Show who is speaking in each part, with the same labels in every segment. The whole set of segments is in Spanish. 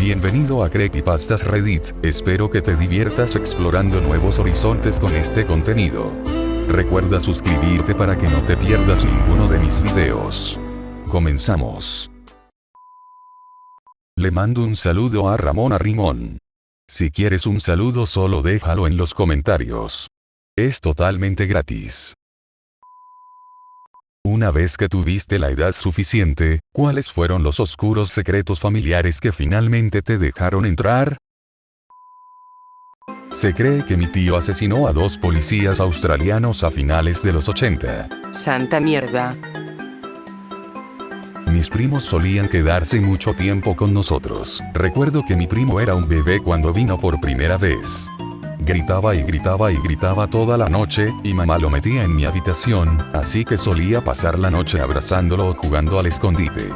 Speaker 1: Bienvenido a Creepypastas Reddit, espero que te diviertas explorando nuevos horizontes con este contenido. Recuerda suscribirte para que no te pierdas ninguno de mis videos. Comenzamos. Le mando un saludo a Ramón Arrimón. Si quieres un saludo solo déjalo en los comentarios. Es totalmente gratis. Una vez que tuviste la edad suficiente, ¿cuáles fueron los oscuros secretos familiares que finalmente te dejaron entrar? Se cree que mi tío asesinó a 2 policías australianos a finales de los 80.
Speaker 2: Santa mierda.
Speaker 1: Mis primos solían quedarse mucho tiempo con nosotros. Recuerdo que mi primo era un bebé cuando vino por primera vez. Gritaba y gritaba y gritaba toda la noche, y mamá lo metía en mi habitación, así que solía pasar la noche abrazándolo o jugando al escondite.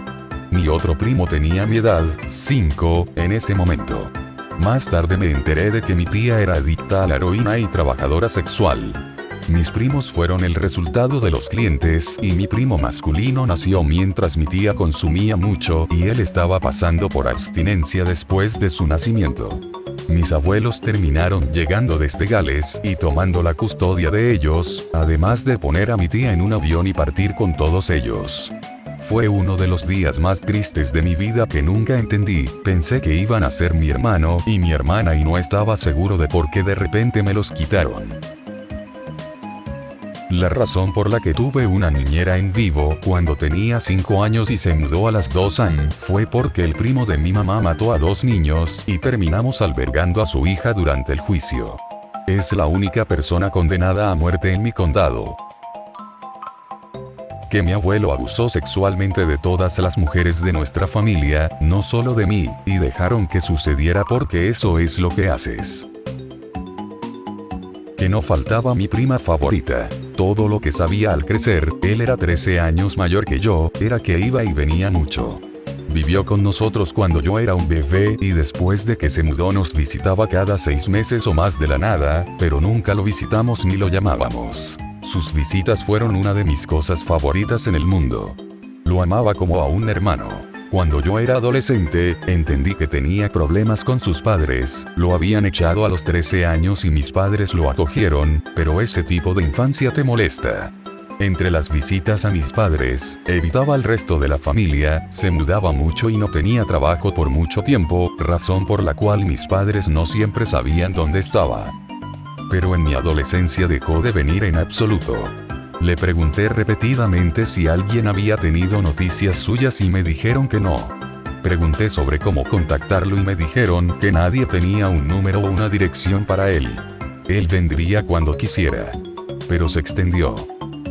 Speaker 1: Mi otro primo tenía mi edad, 5, en ese momento. Más tarde me enteré de que mi tía era adicta a la heroína y trabajadora sexual. Mis primos fueron el resultado de los clientes, y mi primo masculino nació mientras mi tía consumía mucho y él estaba pasando por abstinencia después de su nacimiento. Mis abuelos terminaron llegando desde Gales y tomando la custodia de ellos, además de poner a mi tía en un avión y partir con todos ellos. Fue uno de los días más tristes de mi vida que nunca entendí. Pensé que iban a ser mi hermano y mi hermana y no estaba seguro de por qué de repente me los quitaron. La razón por la que tuve una niñera en vivo cuando tenía 5 años y se mudó a las 2 años fue porque el primo de mi mamá mató a 2 niños y terminamos albergando a su hija durante el juicio. Es la única persona condenada a muerte en mi condado. Que mi abuelo abusó sexualmente de todas las mujeres de nuestra familia, no solo de mí, y dejaron que sucediera porque eso es lo que haces. Que no faltaba mi prima favorita. Todo lo que sabía al crecer, él era 13 años mayor que yo, era que iba y venía mucho. Vivió con nosotros cuando yo era un bebé y después de que se mudó nos visitaba cada 6 meses o más de la nada, pero nunca lo visitamos ni lo llamábamos. Sus visitas fueron una de mis cosas favoritas en el mundo. Lo amaba como a un hermano. Cuando yo era adolescente, entendí que tenía problemas con sus padres, lo habían echado a los 13 años y mis padres lo acogieron, pero ese tipo de infancia te molesta. Entre las visitas a mis padres, evitaba al resto de la familia, se mudaba mucho y no tenía trabajo por mucho tiempo, razón por la cual mis padres no siempre sabían dónde estaba. Pero en mi adolescencia dejó de venir en absoluto. Le pregunté repetidamente si alguien había tenido noticias suyas y me dijeron que no. Pregunté sobre cómo contactarlo y me dijeron que nadie tenía un número o una dirección para él. Él vendría cuando quisiera. Pero se extendió.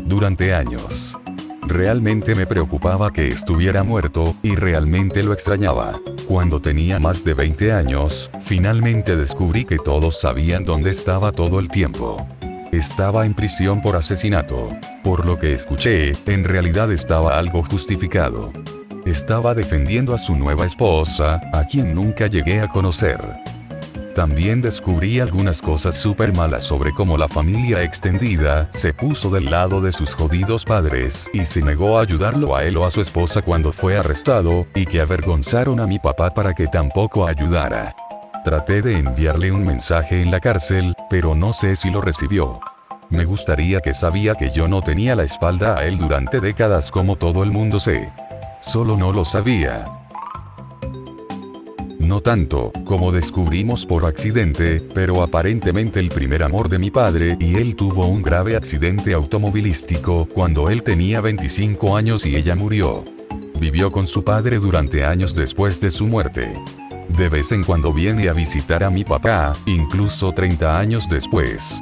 Speaker 1: Durante años. Realmente me preocupaba que estuviera muerto, y realmente lo extrañaba. Cuando tenía más de 20 años, finalmente descubrí que todos sabían dónde estaba todo el tiempo. Estaba en prisión por asesinato. Por lo que escuché, en realidad estaba algo justificado. Estaba defendiendo a su nueva esposa, a quien nunca llegué a conocer. También descubrí algunas cosas súper malas sobre cómo la familia extendida se puso del lado de sus jodidos padres y se negó a ayudarlo a él o a su esposa cuando fue arrestado, y que avergonzaron a mi papá para que tampoco ayudara. Traté de enviarle un mensaje en la cárcel, pero no sé si lo recibió. Me gustaría que sabía que yo no tenía la espalda a él durante décadas como todo el mundo sé. Solo no lo sabía. No tanto, como descubrimos por accidente, pero aparentemente el primer amor de mi padre y él tuvo un grave accidente automovilístico cuando él tenía 25 años y ella murió. Vivió con su padre durante años después de su muerte. De vez en cuando viene a visitar a mi papá, incluso 30 años después.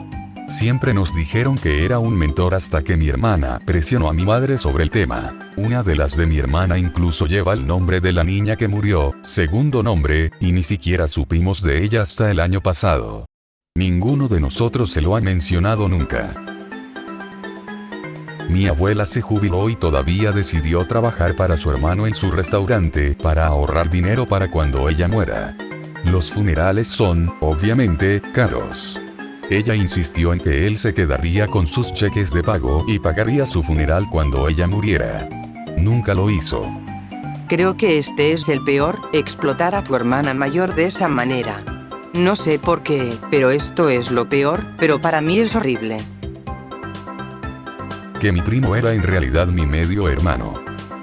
Speaker 1: Siempre nos dijeron que era un mentor hasta que mi hermana presionó a mi madre sobre el tema. Una de las de mi hermana incluso lleva el nombre de la niña que murió, segundo nombre, y ni siquiera supimos de ella hasta el año pasado. Ninguno de nosotros se lo ha mencionado nunca. Mi abuela se jubiló y todavía decidió trabajar para su hermano en su restaurante para ahorrar dinero para cuando ella muera. Los funerales son, obviamente, caros. Ella insistió en que él se quedaría con sus cheques de pago y pagaría su funeral cuando ella muriera. Nunca lo hizo.
Speaker 2: Creo que este es el peor, explotar a tu hermana mayor de esa manera. No sé por qué, pero esto es lo peor, pero para mí es horrible.
Speaker 1: Que mi primo era en realidad mi medio hermano.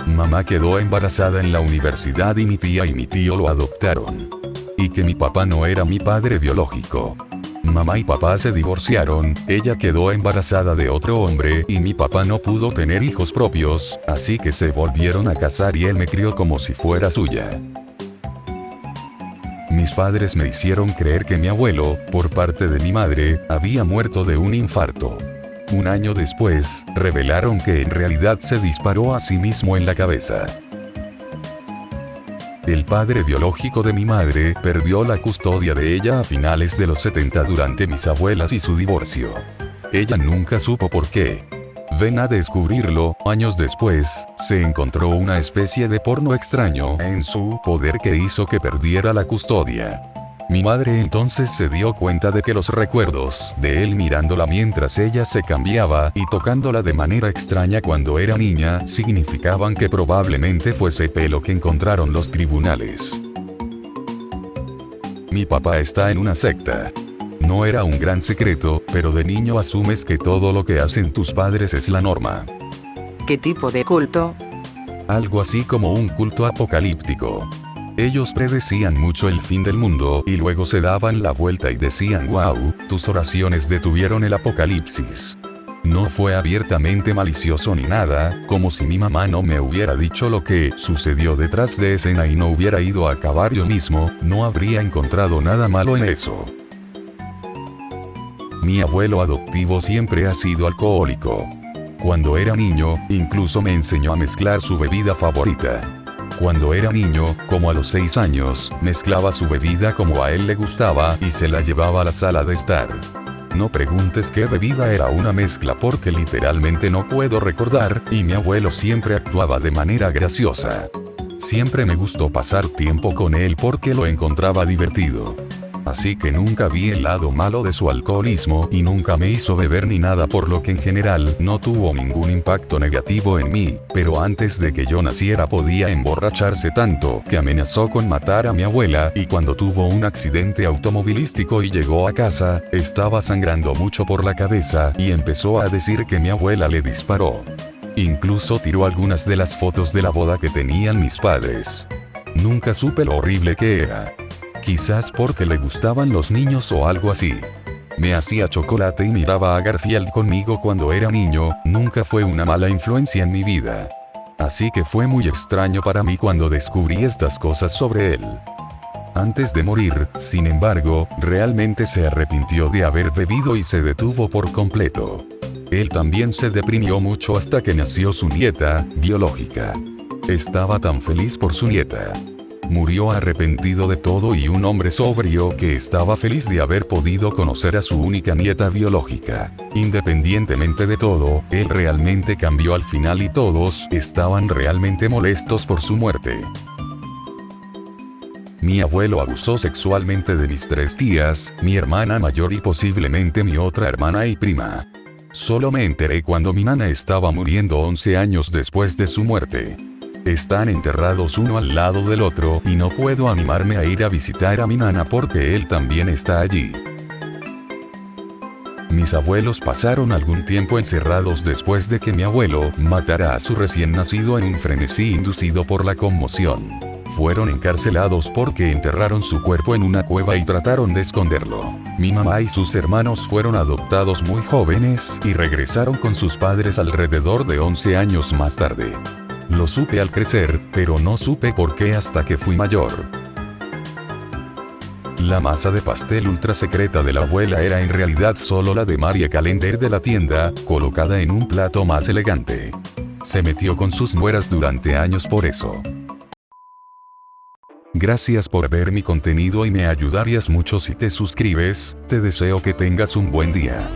Speaker 1: Mamá quedó embarazada en la universidad y mi tía y mi tío lo adoptaron. Y que mi papá no era mi padre biológico. Mamá y papá se divorciaron, ella quedó embarazada de otro hombre y mi papá no pudo tener hijos propios, así que se volvieron a casar y él me crió como si fuera suya. Mis padres me hicieron creer que mi abuelo, por parte de mi madre, había muerto de un infarto. Un año después, revelaron que en realidad se disparó a sí mismo en la cabeza. El padre biológico de mi madre perdió la custodia de ella a finales de los 70 durante mis abuelas y su divorcio. Ella nunca supo por qué. Ven a descubrirlo, años después, se encontró una especie de porno extraño en su poder que hizo que perdiera la custodia. Mi madre entonces se dio cuenta de que los recuerdos de él mirándola mientras ella se cambiaba y tocándola de manera extraña cuando era niña significaban que probablemente fuese pelo que encontraron los tribunales. Mi papá está en una secta. No era un gran secreto, pero de niño asumes que todo lo que hacen tus padres es la norma.
Speaker 2: ¿Qué tipo de culto?
Speaker 1: Algo así como un culto apocalíptico. Ellos predecían mucho el fin del mundo y luego se daban la vuelta y decían wow, tus oraciones detuvieron el apocalipsis. No fue abiertamente malicioso ni nada, como si mi mamá no me hubiera dicho lo que sucedió detrás de escena y no hubiera ido a acabar yo mismo, no habría encontrado nada malo en eso. Mi abuelo adoptivo siempre ha sido alcohólico. Cuando era niño, incluso me enseñó a mezclar su bebida favorita. Cuando era niño, como a los 6 años, mezclaba su bebida como a él le gustaba y se la llevaba a la sala de estar. No preguntes qué bebida era una mezcla porque literalmente no puedo recordar, y mi abuelo siempre actuaba de manera graciosa. Siempre me gustó pasar tiempo con él porque lo encontraba divertido. Así que nunca vi el lado malo de su alcoholismo y nunca me hizo beber ni nada, por lo que en general no tuvo ningún impacto negativo en mí, pero antes de que yo naciera podía emborracharse tanto que amenazó con matar a mi abuela y cuando tuvo un accidente automovilístico y llegó a casa, estaba sangrando mucho por la cabeza y empezó a decir que mi abuela le disparó. Incluso tiró algunas de las fotos de la boda que tenían mis padres. Nunca supe lo horrible que era. Quizás porque le gustaban los niños o algo así. Me hacía chocolate y miraba a Garfield conmigo cuando era niño, nunca fue una mala influencia en mi vida. Así que fue muy extraño para mí cuando descubrí estas cosas sobre él. Antes de morir, sin embargo, realmente se arrepintió de haber bebido y se detuvo por completo. Él también se deprimió mucho hasta que nació su nieta, biológica. Estaba tan feliz por su nieta. Murió arrepentido de todo y un hombre sobrio que estaba feliz de haber podido conocer a su única nieta biológica. Independientemente de todo, él realmente cambió al final y todos estaban realmente molestos por su muerte. Mi abuelo abusó sexualmente de mis 3 tías, mi hermana mayor y posiblemente mi otra hermana y prima. Solo me enteré cuando mi nana estaba muriendo 11 años después de su muerte. Están enterrados uno al lado del otro y no puedo animarme a ir a visitar a mi nana porque él también está allí. Mis abuelos pasaron algún tiempo encerrados después de que mi abuelo matara a su recién nacido en un frenesí inducido por la conmoción. Fueron encarcelados porque enterraron su cuerpo en una cueva y trataron de esconderlo. Mi mamá y sus hermanos fueron adoptados muy jóvenes y regresaron con sus padres alrededor de 11 años más tarde. Lo supe al crecer, pero no supe por qué hasta que fui mayor. La masa de pastel ultra secreta de la abuela era en realidad solo la de Marie Callender de la tienda, colocada en un plato más elegante. Se metió con sus nueras durante años por eso. Gracias por ver mi contenido y me ayudarías mucho si te suscribes, te deseo que tengas un buen día.